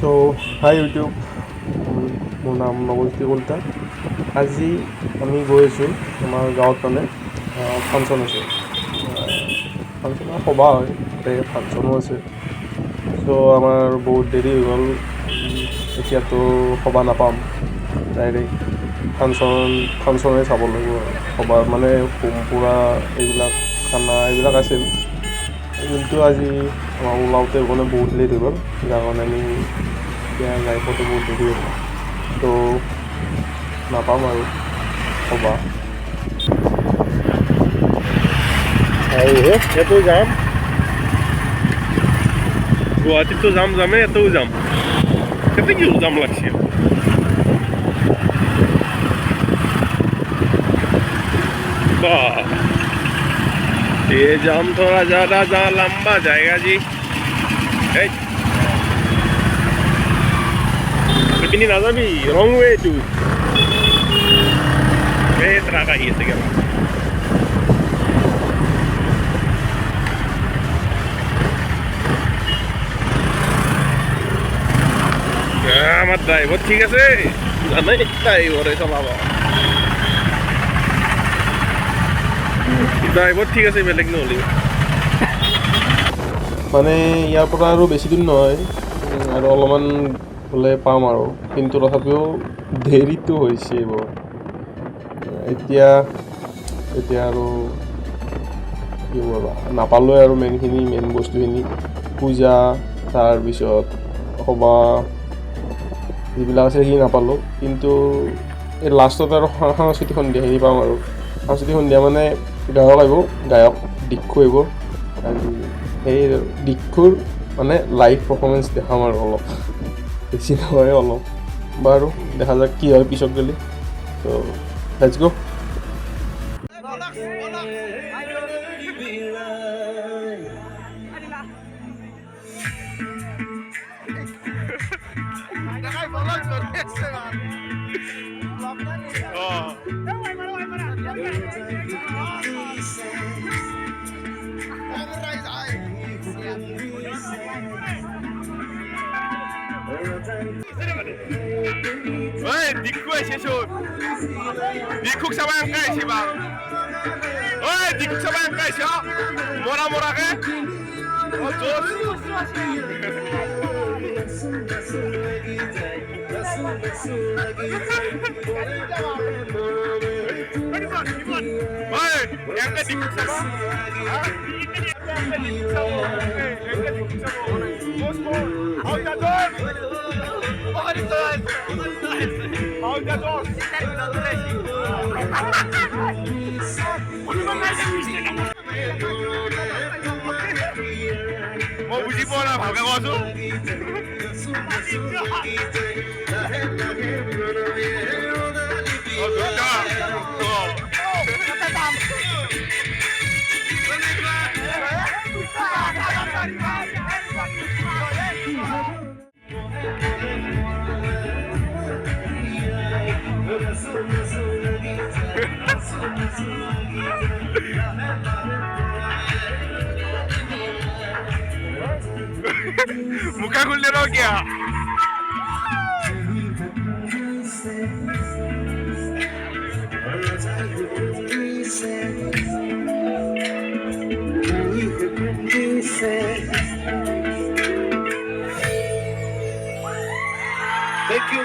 So high YouTube, মোৰ নাম নৱজ্যোতি কলিতা। আজি আমি গৈ আছোঁ আমাৰ গাঁৱত, মানে ফাংচন আছে। ফাংচনৰ সভা হয়, তাতে ফাংচনো আছে। চ' আমাৰ বহুত দেৰি হৈ গ'ল, এতিয়াতো সভা নাপাম, ডাইৰেক্ট ফাংচনে চাব লাগিব। সভা মানে হোমপুৰা এইবিলাক খানা এইবিলাক আছিল, কিন্তু আজি আমাৰ ওলাওঁতে মানে বহুত লেট হৈ গ'ল, যাৰ কাৰণে আমি এতিয়া যাই পোৱাতে বহুত দেৰি হ'ল। তো নাপাম আৰু সভা। আৰু ইয়াতো যাম, গুৱাহাটীতো যামেই, ইয়াতেও যাম। ইয়াতে কি যাম লাগছে। ये जाम थोड़ा ज़्यादा लंबा जाएगा जी। इतनी ना भी रॉन्ग वे टू तरह का ही है আমার ড্রাইভার ঠিক আছে, জানাই ড্রাইভারে চলাব, ড্রাইভার ঠিক আছে, বেলেগ নহ'লে। মানে ইয়াৰ পৰা আৰু বেছি দিন নহয়, আৰু অলপমান হ'লে পাম আৰু, কিন্তু তথাপিও দেৰিটো হৈছে এইবোৰ। এতিয়া আৰু কি কৰিবা, নাপালোৱে আৰু মেইন বস্তুখিনি, পূজা, তাৰপিছত সভা যিবিলাক আছে সেইখিনি নাপালোঁ। কিন্তু এই লাষ্টত আৰু সাংস্কৃতিক সন্ধিয়াখিনি পাম আৰু। সাংস্কৃতিক সন্ধিয়া মানে গায়ক দিক্ষু আহিব। সেই দিক্ষুৰ মানে লাইভ পাৰফৰ্মেঞ্চ দেখাম আৰু অলপ, বেছি নহয় অলপ। বাৰু দেখা যাক কি হয় পিছত গ'লে। তো let's go. Oi, Diku aja sun. Diku sama yang kayak sih bang. Oi, Diku sama yang kayak sih. Mora ke? Oh, jos. Oi, yang ke Diku sama? Yang ke Diku sama? Bos, out the door. Out the door. Out the door. Mau buji pola, ভালকে কোৱাচোন। मुका खुलने रहो क्या? Thank you.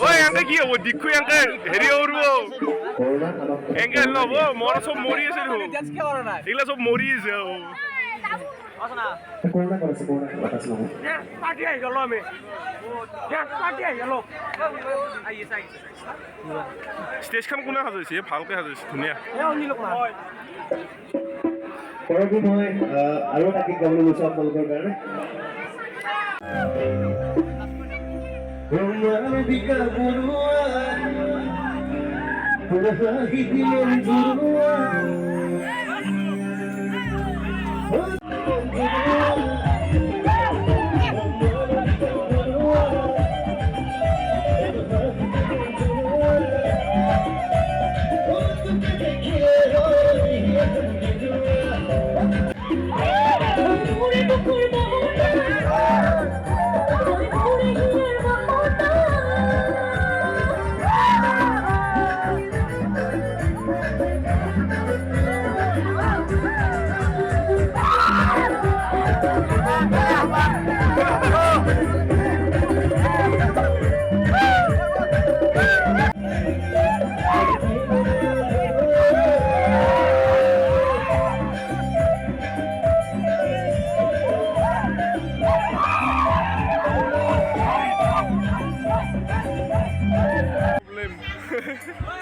Oi, yang ke kia, wo Diku yang ke heri oru. Yang ke lo, wo mora sob mori ase ho. Igla sob mori ase ho. ষ্টেজখন কোনে সাজাইছে? ভালকৈ সাজাইছে, ধুনীয়া। মই আৰু এটা গীত গাবলৈ লৈছোঁ আপোনালোকৰ কাৰণে। Thank you.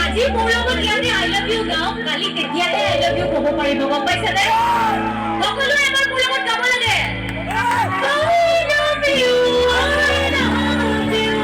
আজি মোৰ লগত ইয়াতে আই লাভ ইউ গাও কালি তেতিয়াহে আই লাভ ইউ ক'ব পাৰিব গম পাইছানে সকলো এবাৰ মোৰ লগত গাব লাগে I love you, I love you.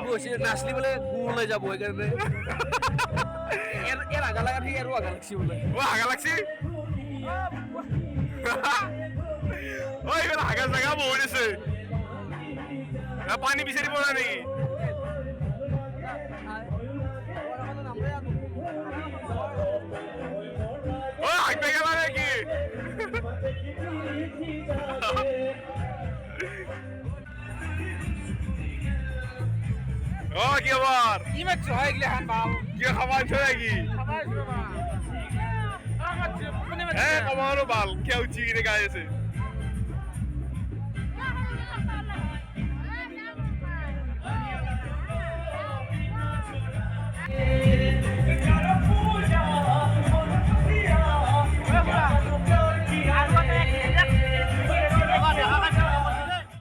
বঢ়িয়া নাচলি বোলে গুলে যাব এখানে এর আগা লাগা ঠিক এর আগা লাগছি বলে ও আগা লাগছি ওই এখানে আগা জায়গা বলেছে পানি বিচারি পড়া নাকি ও আগবে গেল নাকি ও কি আবার কি মাছ হয় এগুলো হান বাল কি খাবার ছো নাকি খাবার বাবা আমার কোনে মাছ হ্যাঁ খাবারও বাল কেউ চিড়ে গায়েছে